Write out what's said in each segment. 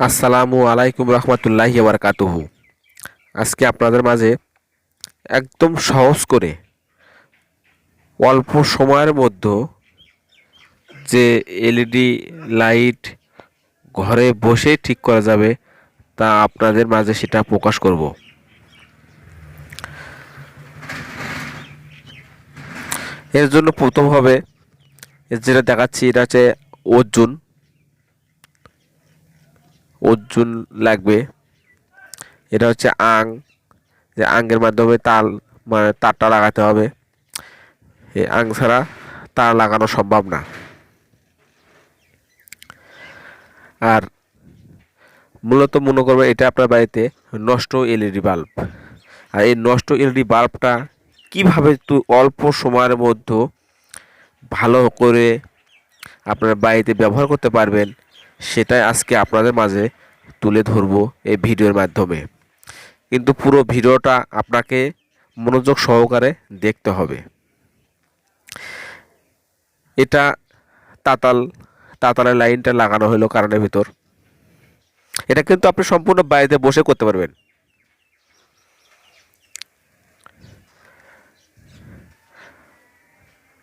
আসসালামু আলাইকুম রহমতুল্লাহি বারাকাতুহু। আজকে আপনাদের মাঝে একদম সহজ করে অল্প সময়ের মধ্যে যে এলইডি লাইট ঘরে বসে ঠিক করা যাবে তা আপনাদের মাঝে সেটা প্রকাশ করব। এর জন্য প্রথম হবে যেটা দেখাচ্ছি, এটা হচ্ছে অর্জুন অর্জুন লাগবে। এটা হচ্ছে আং, যে আঙ্গের মাধ্যমে তার মানে তারটা লাগাতে হবে। এই আং ছাড়া তার লাগানো সম্ভব না। আর মূলত মনে করবে এটা আপনার বাড়িতে নষ্ট এলইডি বাল্ব। আর এই নষ্ট এলইডি বাল্বটা কীভাবে অল্প সময়ের মধ্যে ভালো করে আপনার বাড়িতে ব্যবহার করতে পারবেন, সেটাই আজকে আপনাদের মাঝে তুলে ধরবো এই ভিডিওর মাধ্যমে। কিন্তু পুরো ভিডিওটা আপনাকে মনোযোগ সহকারে দেখতে হবে। এটা তাতাল তাতালের লাইনটা লাগানো হলো কারেন্টের ভিতর। এটা কিন্তু আপনি সম্পূর্ণ বাড়িতে বসে করতে পারবেন।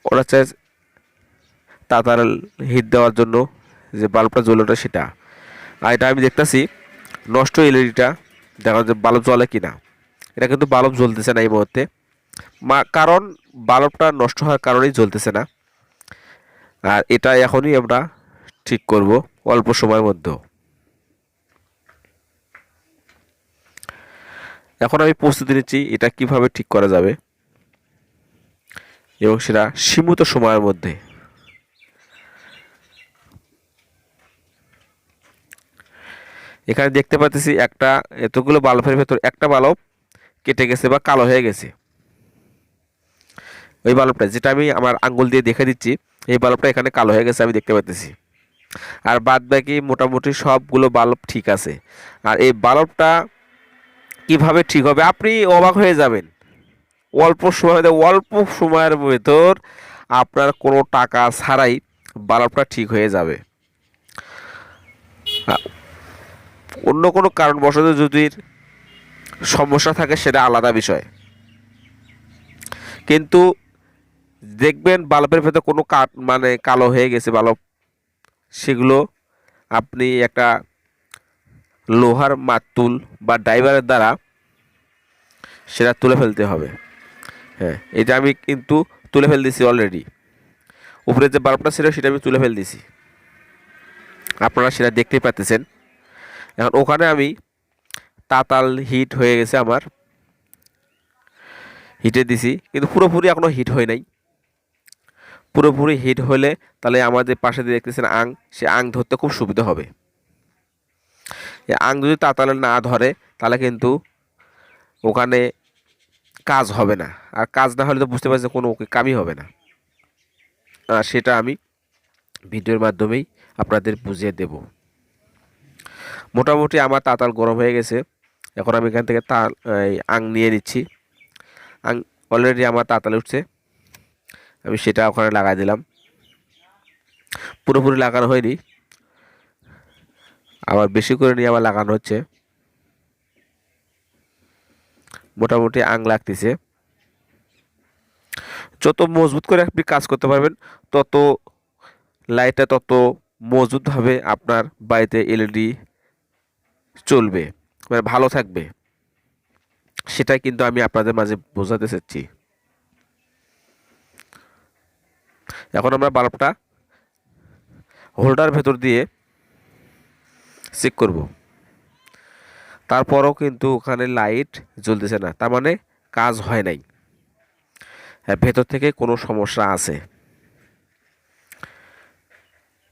ওরা চায় তাতার হিট দেওয়ার জন্য যে বাল্বটা জ্বলোটা সেটা। আর এটা আমি দেখতেছি নষ্ট এলইডিটা, দেখা যে বাল্ব জ্বলে কিনা। এটা কিন্তু বাল্ব জ্বলতেছে না এই মুহূর্তে, কারণ বাল্বটা নষ্ট হওয়ার কারণেই জ্বলতেছে না। আর এটা এখনই আমরা ঠিক করব অল্প সময়ের মধ্যে। এখন আমি প্রস্তুতি নিচ্ছি এটা কিভাবে ঠিক করা যাবে, এবং সেটা সীমিত সময়ের মধ্যে। এখানে দেখতে পাচ্ছি একটা এতগুলো বাল্বের ভেতর একটা বাল্ব কেটে গেছে বা কালো হয়ে গেছে। ওই বাল্বটা যেটা আমি আমার আঙ্গুল দিয়ে দেখে দিচ্ছি, এই বাল্বটা এখানে কালো হয়ে গেছে আমি দেখতে পাচ্ছি। আর বাদ বাকি মোটামুটি সবগুলো বাল্ব ঠিক আছে। আর এই বাল্বটা কিভাবে ঠিক হবে আপনি অবাক হয়ে যাবেন। অল্প সময়ের ভেতর আপনার কোনো টাকা ছাড়াই বাল্বটা ঠিক হয়ে যাবে। অন্য কোনো কারণবশত যদি সমস্যা থাকে সেটা আলাদা বিষয়, কিন্তু দেখবেন বাল্বের ভেতর কোনো মানে কালো হয়ে গেছে বাল্ব, সেগুলো আপনি একটা লোহার মাতুল বা ড্রাইভারের দ্বারা সেটা তুলে ফেলতে হবে। হ্যাঁ, এটা আমি কিন্তু তুলে ফেল দিছি অলরেডি। উপরে যে বাল্বটা ছিল সেটা আমি তুলে ফেল দিছি, আপনারা সেটা দেখতেই পাচ্ছেন। এখন ওখানে আমি তাতাল হিট হয়ে গেছে আমার, হিটে দিছি, কিন্তু পুরোপুরি এখনও হিট হয় নাই। পুরোপুরি হিট হলে তাহলে আমাদের পাশে দিয়ে দেখতেছেন আং, সে আং ধরতে খুব সুবিধা হবে। এই আং যদি তাতালে না ধরে তাহলে কিন্তু ওখানে কাজ হবে না। আর কাজ না হলে তো বুঝতে পারছি কোনো কামই হবে না। সেটা আমি ভিডিওর মাধ্যমেই আপনাদের বুঝিয়ে দেব। মোটামুটি আমার তাতাল গরম হয়ে গেছে। এখন আমি এখান থেকে আং নিয়ে নিচ্ছি। আং অলরেডি আমার তাতালে উঠছে, আমি সেটা ওখানে লাগাই দিলাম। পুরোপুরি লাগানো হয়নি, আবার বেশি করে নিয়ে আবার লাগানো হচ্ছে। মোটামুটি আং লাগতেছে। যত মজবুত করে আপনি কাজ করতে পারবেন তত লাইটটা তত মজবুতভাবে আপনার বাড়িতে এলইডি চলবে, মানে ভালো থাকবে। সেটাই কিন্তু আমি আপনাদের মাঝে বোঝাতে চাচ্ছি। এখন আমরা বাল্বটা হোল্ডার ভেতর দিয়ে চেক করব। তারপরও কিন্তু ওখানে লাইট জ্বলতেছে না, তার মানে কাজ হয় নাই। হ্যাঁ, ভেতর থেকে কোনো সমস্যা আছে।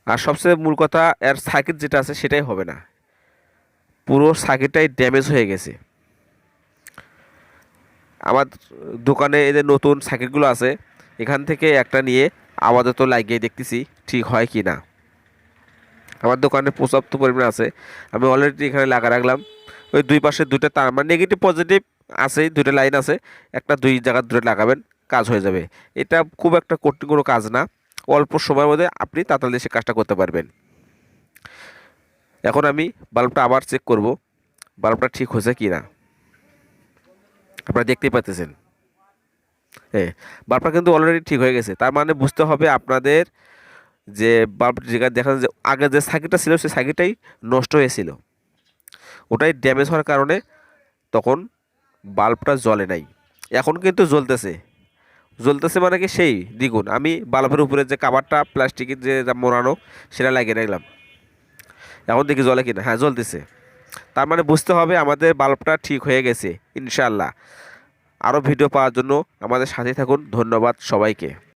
আর সবচেয়ে মূল কথা, এর সার্কিট যেটা আছে সেটাই হবে না, পুরো সার্কিটটাই ড্যামেজ হয়ে গেছে। আমার দোকানে এই যে নতুন সার্কিটগুলো আছে, এখান থেকে একটা নিয়ে আপাতত লাগিয়ে দেখতেছি ঠিক হয় কি না। আমার দোকানে পর্যাপ্ত পরিমাণ আছে, আমি অলরেডি এখানে লাগা রাখলাম। ওই দুই পাশে দুইটা তার, মানে নেগেটিভ পজিটিভ আছে, দুইটা লাইন আছে, একটা দুই জায়গা দূরে লাগাবেন, কাজ হয়ে যাবে। এটা খুব একটা কঠিন কোনো কাজ না, অল্প সময়ের মধ্যে আপনি তাড়াতাড়ি সে কাজটা করতে পারবেন। এখন আমি বাল্বটা আবার চেক করব বাল্বটা ঠিক হয়েছে কি না। আপনারা দেখতেই পাচ্ছেন, হ্যাঁ, বাল্বটা কিন্তু অলরেডি ঠিক হয়ে গেছে। তার মানে বুঝতে হবে আপনাদের যে বাল্ব যেটা দেখা যায় যে আগে যে সার্কিটটা ছিল সেই সার্কিটটাই নষ্ট হয়েছিল, ওটাই ড্যামেজ হওয়ার কারণে তখন বাল্বটা জ্বলে নাই। এখন কিন্তু জ্বলতেছে, জ্বলতেছে মানে কি সেই দ্বিগুণ। আমি বাল্বের উপরে যে কাভারটা প্লাস্টিকের যে মোড়ানো সেটা লাগিয়ে রাখলাম, এখন দেখি জ্বলে কিনা, হ্যাঁ জ্বলতেছে। তার মানে বুঝতে হবে আমাদের বাল্বটা ঠিক হয়ে গেছে ইনশাআল্লাহ। আরও ভিডিও পাওয়ার জন্য আমাদের সাথে থাকুন। ধন্যবাদ সবাইকে।